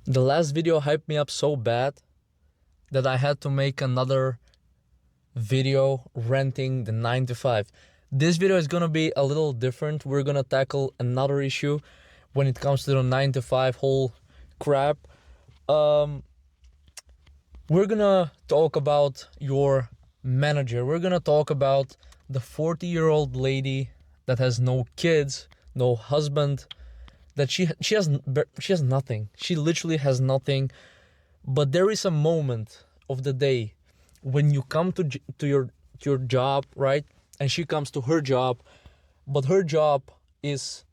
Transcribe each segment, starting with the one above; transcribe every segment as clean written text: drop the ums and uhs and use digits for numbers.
The last video hyped me up so bad that I had to make another video renting the 9 to 5. This video is gonna be a little different. We're gonna tackle another issue when it comes to the 9 to 5 whole crap. We're gonna talk about your manager. We're gonna talk about the 40-year-old lady that has no kids, no husband, that she has nothing. She literally has nothing. But there is a moment of the day when you come to your job, right? And she comes to her job, but her job is,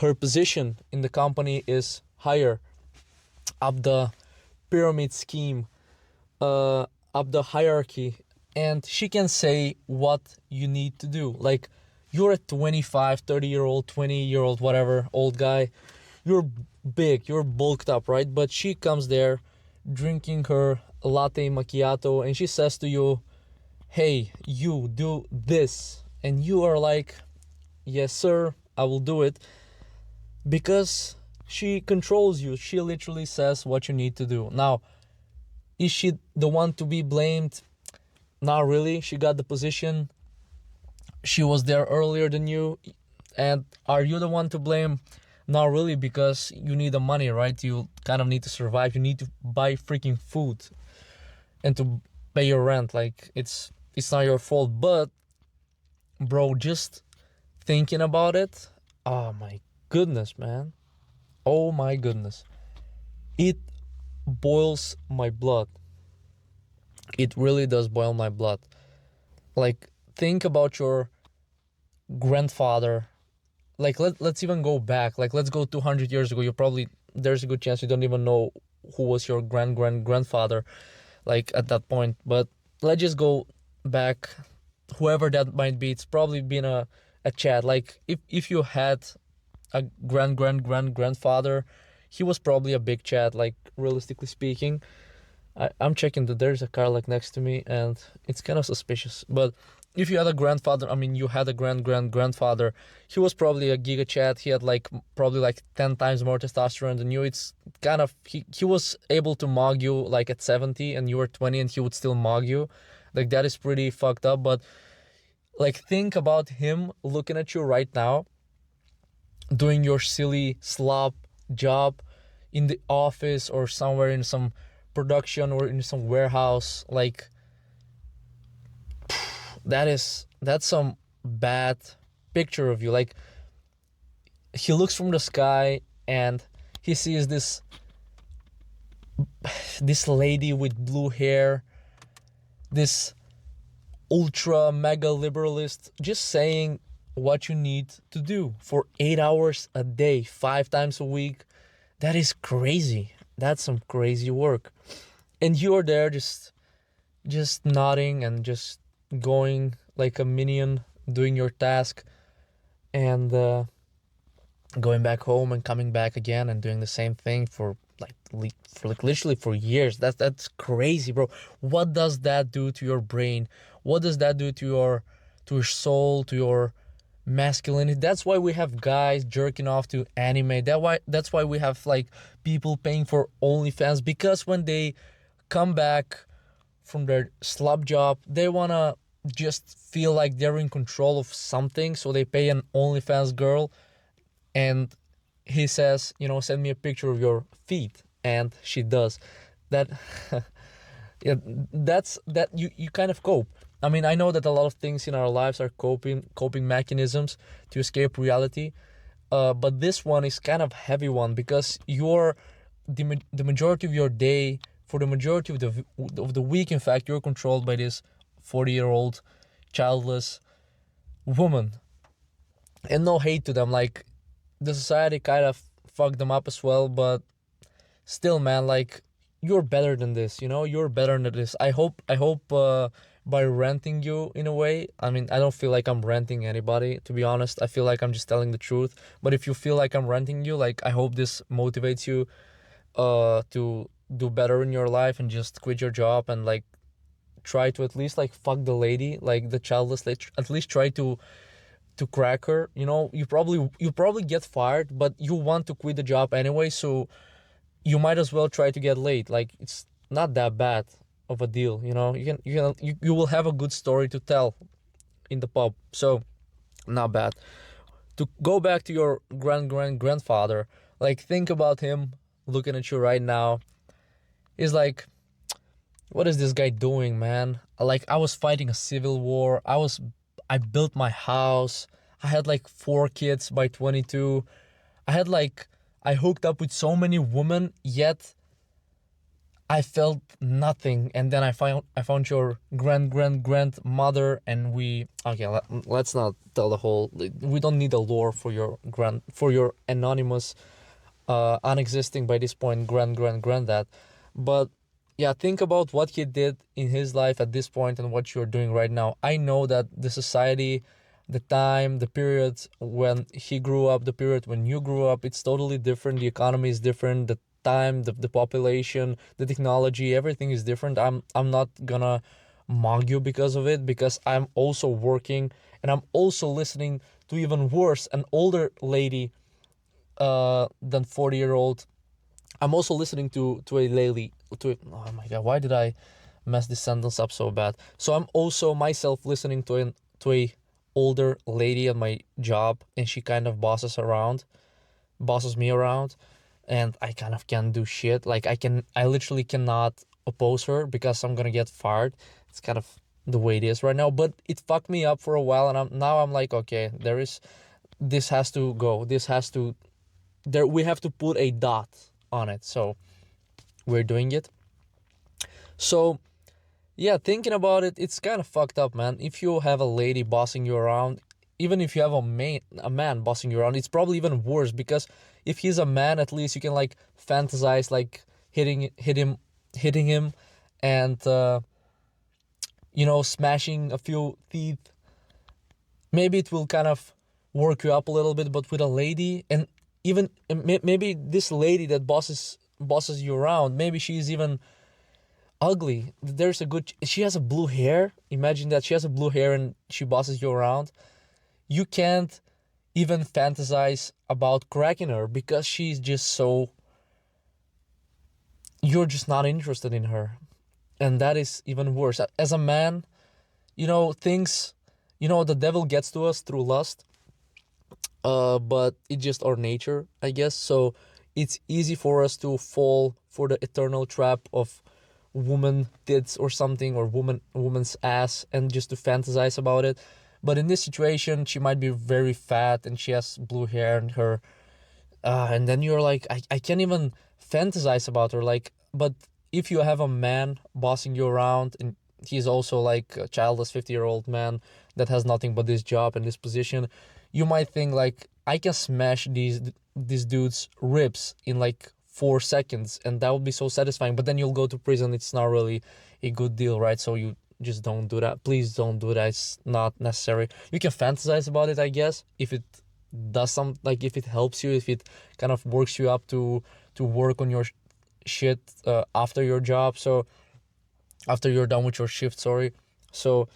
her position in the company is higher up the pyramid scheme, up the hierarchy, and she can say what you need to do. Like, you're a 25, 30-year-old, 20-year-old, whatever, old guy. You're big, you're bulked up, right? But she comes there drinking her latte macchiato and she says to you, hey, you do this. And you are like, yes, sir, I will do it. Because she controls you. She literally says what you need to do. Now, is she the one to be blamed? Not really. She got the position. She was there earlier than you. And are you the one to blame? Not really, because you need the money, right? You kind of need to survive. You need to buy freaking food and to pay your rent. Like, it's not your fault. But, bro, just thinking about it, oh my goodness, man. Oh my goodness. It boils my blood. It really does boil my blood. Like, think about your grandfather. Like, let's even go back. Like, let's go 200 years ago. There's a good chance you don't even know who was your grandfather, like, at that point. But let's just go back, whoever that might be. It's probably been a Chad. Like, if you had a grandfather, he was probably a big Chad, like, realistically speaking. I'm checking that there's a car, like, next to me, and it's kind of suspicious. But if you had a grandfather, you had a grandfather, he was probably a giga Chad. He had, like, probably, like, 10 times more testosterone than you. It's kind of, he was able to mog you, like, at 70, and you were 20, and he would still mog you. Like, that is pretty fucked up. But, like, think about him looking at you right now, doing your silly slop job in the office or somewhere in some production or in some warehouse. Like, that's some bad picture of you. Like, he looks from the sky and he sees this lady with blue hair, this ultra mega liberalist, just saying what you need to do for 8 hours a day, 5 times a week. That is crazy. That's some crazy work. And you're there just nodding and just going like a minion, doing your task, and going back home and coming back again and doing the same thing for literally for years. That's crazy, bro. What does that do to your brain? What does that do to your soul, to your masculinity? That's why we have guys jerking off to anime. That's why we have, like, people paying for OnlyFans, because when they come back from their slub job, they wanna just feel like they're in control of something, so they pay an OnlyFans girl, and he says, send me a picture of your feet, and she does that. Yeah, that you kind of cope. I know that a lot of things in our lives are coping mechanisms to escape reality, but this one is kind of heavy one, because the majority of your day, for the majority of the week, in fact, you're controlled by this 40-year-old childless woman. And no hate to them, like, the society kind of fucked them up as well, but still, man, like, you're better than this, you're better than this. I hope by renting you, in a way, I don't feel like I'm renting anybody, to be honest. I feel like I'm just telling the truth. But if you feel like I'm renting you, like, I hope this motivates you to do better in your life and just quit your job and, like, try to at least, like, fuck the lady, like the childless lady. At least try to crack her. You probably get fired, but you want to quit the job anyway, so you might as well try to get laid. Like, it's not that bad of a deal, you know. You will have a good story to tell in the pub, so not bad. To go back to your grandfather, like, think about him looking at you right now. He's like, what is this guy doing, man? Like, I was fighting a civil war. I built my house. I had like 4 kids by 22. I hooked up with so many women, yet I felt nothing. And then I found your grandmother, and let's not tell the whole. We don't need a lore for your anonymous, unexisting by this point granddad. But yeah, think about what he did in his life at this point and what you're doing right now. I know that the society, the time, the period when he grew up, the period when you grew up, it's totally different. The economy is different. The time, the population, the technology, everything is different. I'm not gonna mug you because of it, because I'm also working, and I'm also listening to even worse, an older lady than 40-year-old. I'm also listening to a lady, oh my god, why did I mess this sentence up so bad? So I'm also myself listening to a older lady at my job, and she kind of bosses me around, and I kind of can't do shit. Like, I literally cannot oppose her because I'm gonna get fired. It's kind of the way it is right now, but it fucked me up for a while, and I'm like, okay, this has to go. We have to put a dot on it. So we're doing it. So yeah, thinking about it, it's kind of fucked up, man. If you have a lady bossing you around, even if you have a man bossing you around, it's probably even worse, because if he's a man, at least you can like fantasize like hitting him, and smashing a few teeth. Maybe it will kind of work you up a little bit. But with a lady, and even maybe this lady that bosses you around, maybe she's even ugly. She has a blue hair. Imagine that she has a blue hair and she bosses you around. You can't even fantasize about cracking her, because she's just so, you're just not interested in her. And that is even worse. As a man, things, the devil gets to us through lust. But it's just our nature, I guess. So it's easy for us to fall for the eternal trap of woman tits or something, or woman's ass, and just to fantasize about it. But in this situation, she might be very fat and she has blue hair, and and then you're like, I can't even fantasize about her. Like, but if you have a man bossing you around, and he's also like a childless 50-year-old man that has nothing but this job and this position, you might think like, I can smash these dudes' ribs in like 4 seconds, and that would be so satisfying. But then you'll go to prison. It's not really a good deal, right? So you just don't do that. Please don't do that. It's not necessary. You can fantasize about it, I guess, if it does like if it helps you, if it kind of works you up to work on your shit after your job. So after you're done with your shift, sorry. So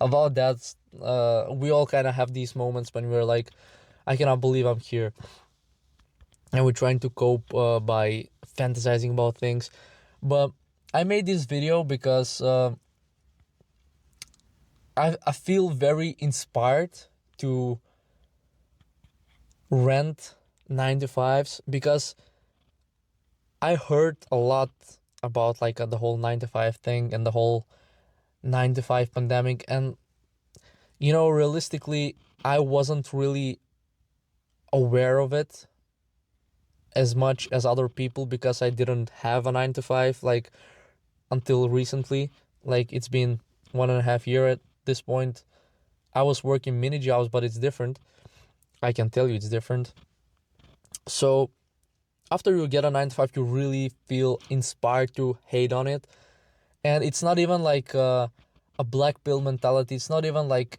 about that, we all kind of have these moments when we're like, I cannot believe I'm here, and we're trying to cope by fantasizing about things. But I made this video because I feel very inspired to rent 9 to 5s, because I heard a lot about like the whole 9 to 5 thing and the whole 9 to 5 pandemic. And realistically, I wasn't really aware of it as much as other people, because I didn't have a 9 to 5 like until recently. Like, it's been 1.5 years at this point. I was working mini jobs, but it's different. I can tell you it's different. So after you get a 9 to 5, you really feel inspired to hate on it. And it's not even like a black pill mentality. It's not even like,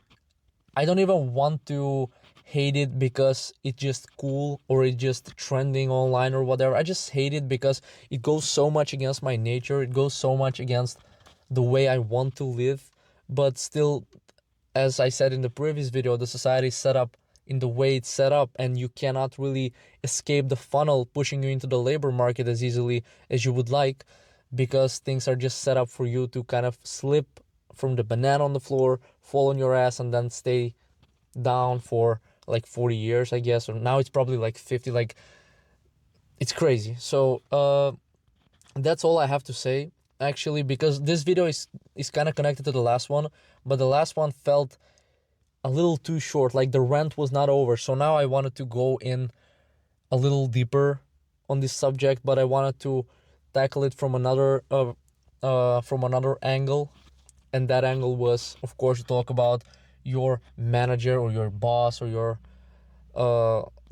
I don't even want to hate it because it's just cool or it's just trending online or whatever. I just hate it because it goes so much against my nature. It goes so much against the way I want to live. But still, as I said in the previous video, the society is set up in the way it's set up, and you cannot really escape the funnel pushing you into the labor market as easily as you would like, because things are just set up for you to kind of slip from the banana on the floor, fall on your ass, and then stay down for like 40 years, I guess. Or now it's probably like 50. Like, it's crazy. So that's all I have to say, actually, because this video is kind of connected to the last one, but the last one felt a little too short. Like, the rant was not over. So now I wanted to go in a little deeper on this subject, but I wanted to tackle it from another angle. And that angle was, of course, to talk about your manager or your boss or your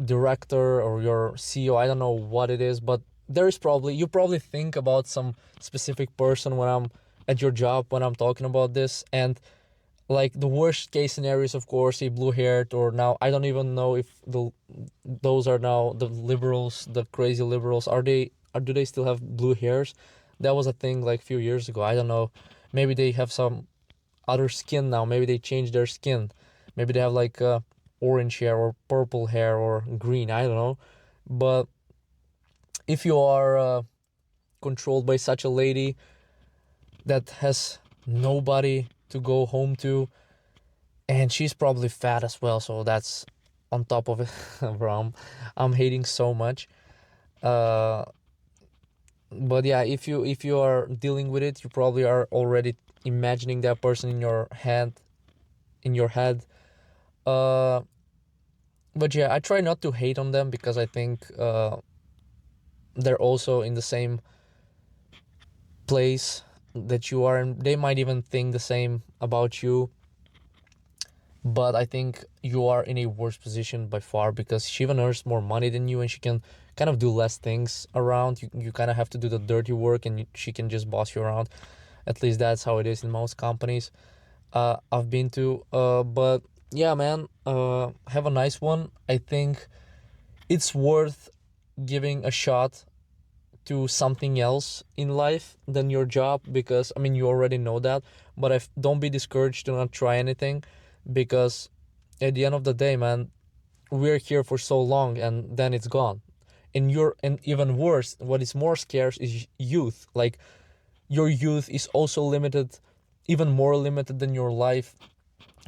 director or your CEO. I don't know what it is, but you probably think about some specific person when I'm at your job, when I'm talking about this. And like, the worst case scenario is, of course, a blue-haired, or now I don't even know if those are now the liberals, the crazy liberals. Do they still have blue hairs? That was a thing like a few years ago. I don't know. Maybe they have some other skin now. Maybe they changed their skin. Maybe they have like orange hair or purple hair or green. I don't know. But if you are controlled by such a lady that has nobody to go home to, and she's probably fat as well, so that's on top of it. Bro, I'm hating so much. But yeah, if you are dealing with it, you probably are already imagining that person in your head. But yeah, I try not to hate on them, because I think they're also in the same place that you are, and they might even think the same about you. But I think you are in a worse position by far, because she even earns more money than you, and she can kind of do less things around. You kind of have to do the dirty work, and she can just boss you around. At least that's how it is in most companies I've been to. But yeah, man, have a nice one. I think it's worth giving a shot to something else in life than your job, because I mean, you already know that. But don't be discouraged, do not try anything, because at the end of the day, man, we're here for so long and then it's gone. And even worse, what is more scarce is youth. Like, your youth is also limited, even more limited than your life.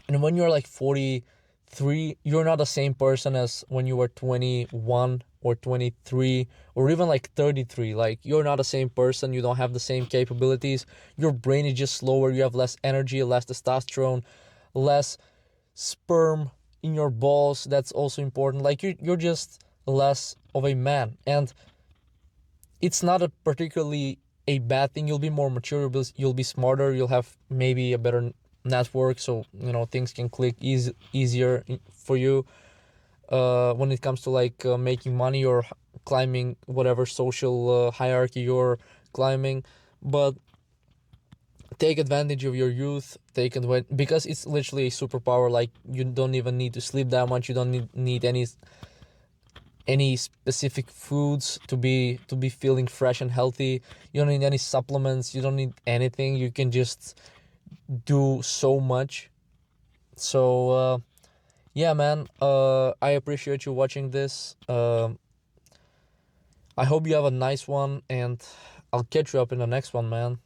And when you're like 43, you're not the same person as when you were 21 or 23 or even like 33. Like, you're not the same person. You don't have the same capabilities. Your brain is just slower. You have less energy, less testosterone, less sperm in your balls. That's also important. Like, you're just less of a man. And it's not a particularly a bad thing. You'll be more mature, you'll be smarter, you'll have maybe a better network, so things can click easier for you when it comes to like making money or climbing whatever social hierarchy you're climbing. But take advantage of your youth, because it's literally a superpower. Like, you don't even need to sleep that much, you don't need any specific foods to be feeling fresh and healthy. You don't need any supplements, you don't need anything. You can just do so much. So yeah, man, I appreciate you watching this. I hope you have a nice one, and I'll catch you up in the next one, man.